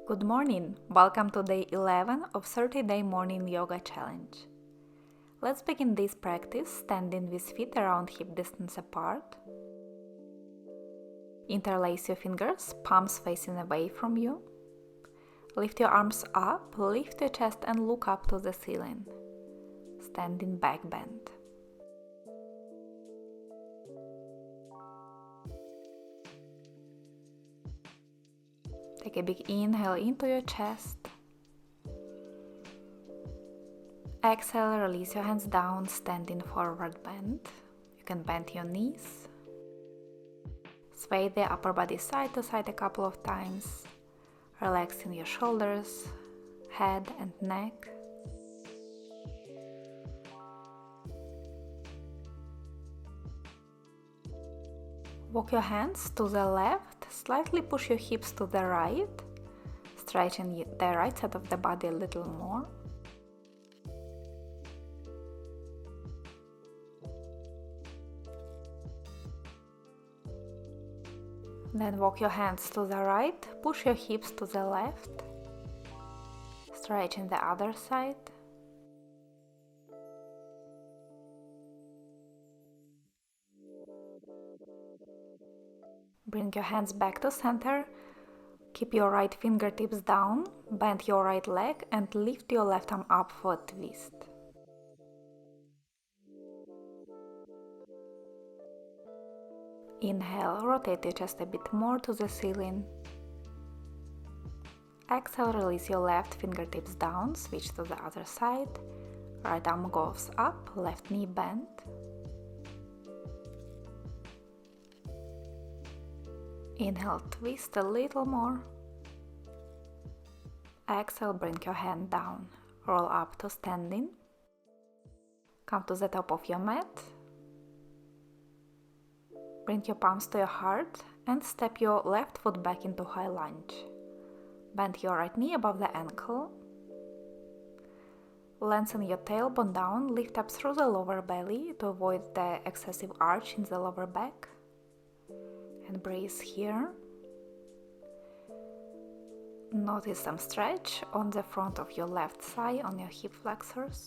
Good morning! Welcome to day 11 of 30-day morning yoga challenge. Let's begin this practice standing with feet around hip distance apart. Interlace your fingers, palms facing away from you. Lift your arms up, lift your chest and look up to the ceiling. Standing back bend. Take a big inhale into your chest. Exhale, release your hands down, standing forward bend. You can bend your knees. Sway the upper body side to side a couple of times, relaxing your shoulders, head and neck. Walk your hands to the left, slightly push your hips to the right, stretching the right side of the body a little more. Then walk your hands to the right, push your hips to the left, stretching the other side. Bring your hands back to center, keep your right fingertips down, bend your right leg and lift your left arm up for a twist. Inhale, rotate your chest a bit more to the ceiling. Exhale, release your left fingertips down, switch to the other side. Right arm goes up, left knee bent. Inhale, twist a little more. Exhale, bring your hand down, roll up to standing. Come to the top of your mat. Bring your palms to your heart and step your left foot back into high lunge. Bend your right knee above the ankle. Lengthen your tailbone down, lift up through the lower belly to avoid the excessive arch in the lower back. And breathe here. Notice some stretch on the front of your left thigh, on your hip flexors.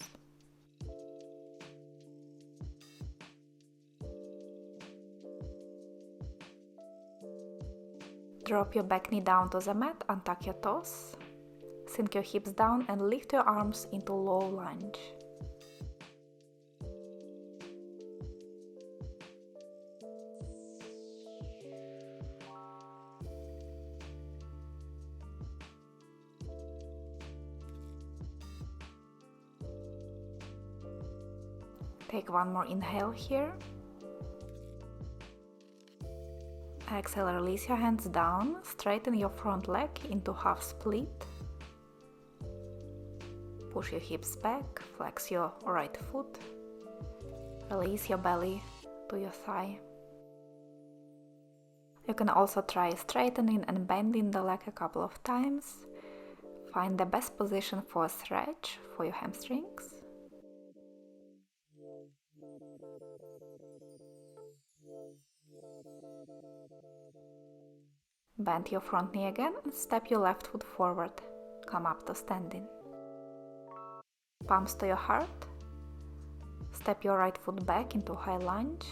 Drop your back knee down to the mat, untuck your toes, sink your hips down and lift your arms into low lunge. Take one more inhale here. Exhale, release your hands down, straighten your front leg into half split. Push your hips back, flex your right foot. Release your belly to your thigh. You can also try straightening and bending the leg a couple of times. Find the best position for a stretch for your hamstrings. Bend your front knee again and step your left foot forward. Come up to standing. Palms to your heart. Step your right foot back into high lunge.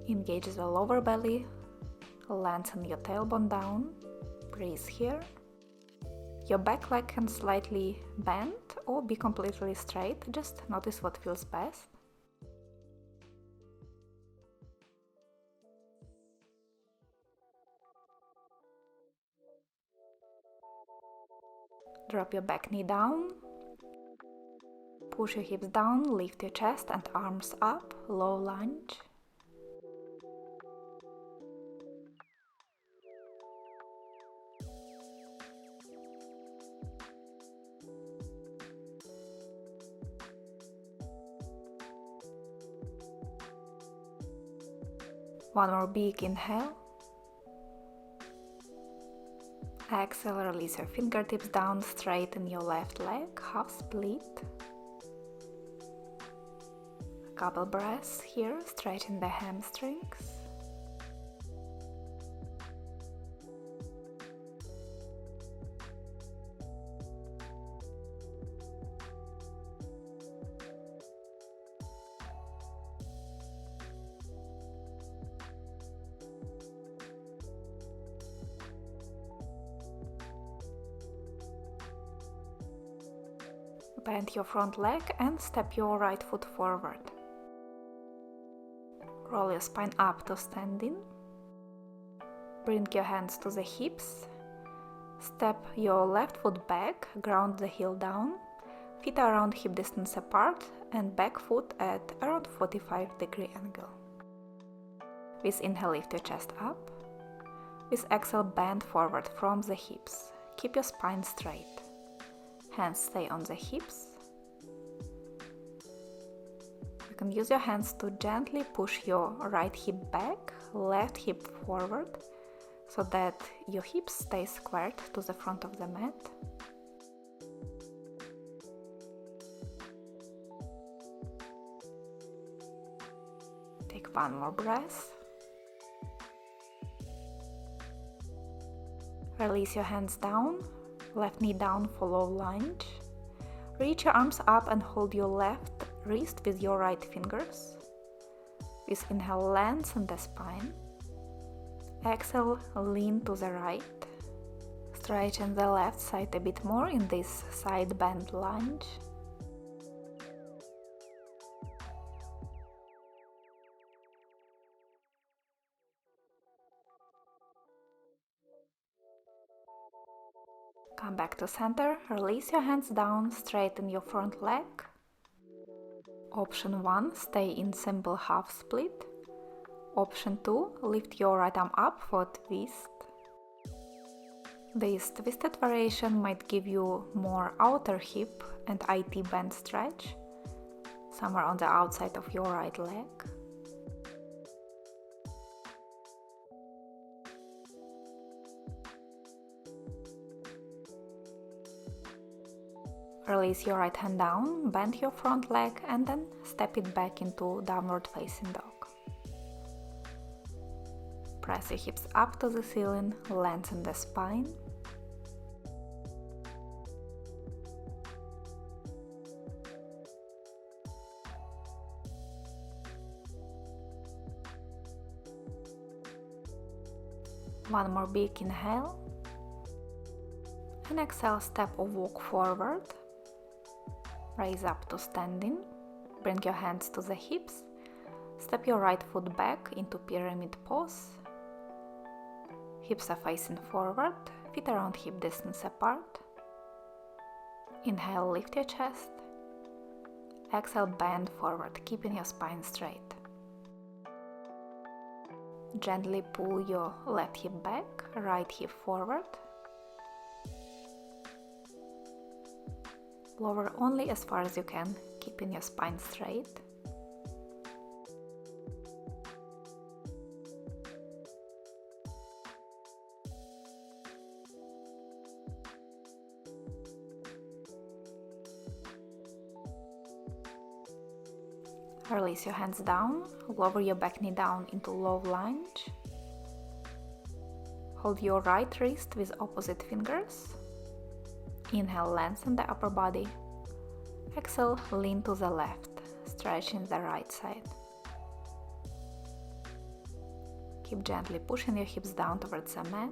Engage the lower belly. Lengthen your tailbone down. Breathe here. Your back leg can slightly bend or be completely straight. Just notice what feels best. Drop your back knee down. Push your hips down, lift your chest and arms up, low lunge. One more big inhale. Exhale, release your fingertips down, straighten your left leg, half split. A couple breaths here, stretching the hamstrings. Bend your front leg and step your right foot forward. Roll your spine up to standing. Bring your hands to the hips. Step your left foot back, ground the heel down, feet around hip distance apart and back foot at around 45-degree angle. With inhale, lift your chest up. With exhale, bend forward from the hips. Keep your spine straight. Hands stay on the hips. You can use your hands to gently push your right hip back, left hip forward, so that your hips stay squared to the front of the mat. Take one more breath. Release your hands down, left knee down for low lunge. Reach your arms up and hold your left wrist with your right fingers. With inhale, lengthen the spine. Exhale, lean to the right. Straighten the left side a bit more in this side bend lunge. Come back to center, release your hands down, straighten your front leg. Option 1, stay in simple half split. Option 2, lift your right arm up for a twist. This twisted variation might give you more outer hip and IT bend stretch, somewhere on the outside of your right leg. Release your right hand down, bend your front leg and then step it back into downward facing dog. Press your hips up to the ceiling, lengthen the spine. One more big inhale. And exhale, step or walk forward. Raise up to standing. Bring your hands to the hips. Step your right foot back into pyramid pose. Hips are facing forward, feet around hip distance apart. Inhale, lift your chest. Exhale, bend forward, keeping your spine straight. Gently pull your left hip back, right hip forward. Lower only as far as you can, keeping your spine straight. Release your hands down, lower your back knee down into low lunge. Hold your right wrist with opposite fingers. Inhale, lengthen the upper body. Exhale, lean to the left, stretching the right side. Keep gently pushing your hips down towards the mat.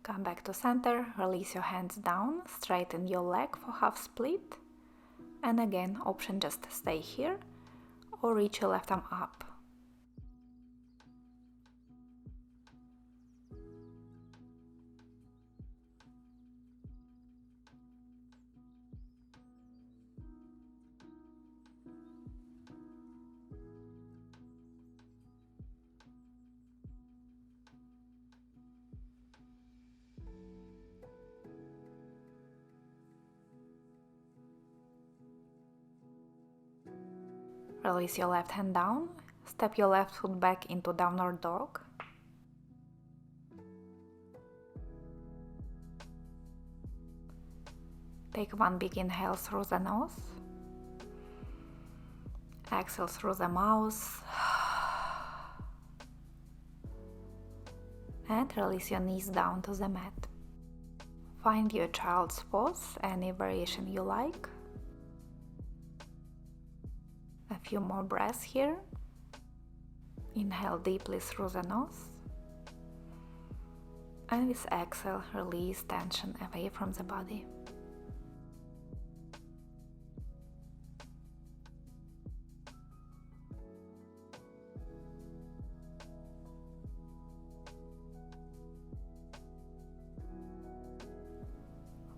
Come back to center, release your hands down, straighten your leg for half split. And again, option just stay here or reach your left arm up. Release your left hand down, step your left foot back into downward dog. Take one big inhale through the nose. Exhale through the mouth. And release your knees down to the mat. Find your child's pose, any variation you like. A few more breaths here. Inhale deeply through the nose. And with exhale, release tension away from the body.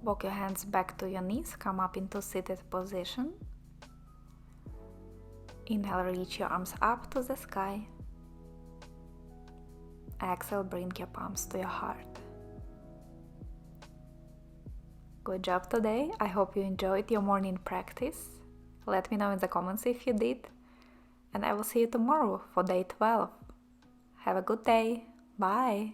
Walk your hands back to your knees, come up into seated position. Inhale, reach your arms up to the sky. Exhale, bring your palms to your heart. Good job today. I hope you enjoyed your morning practice. Let me know in the comments if you did. And I will see you tomorrow for day 12. Have a good day. Bye.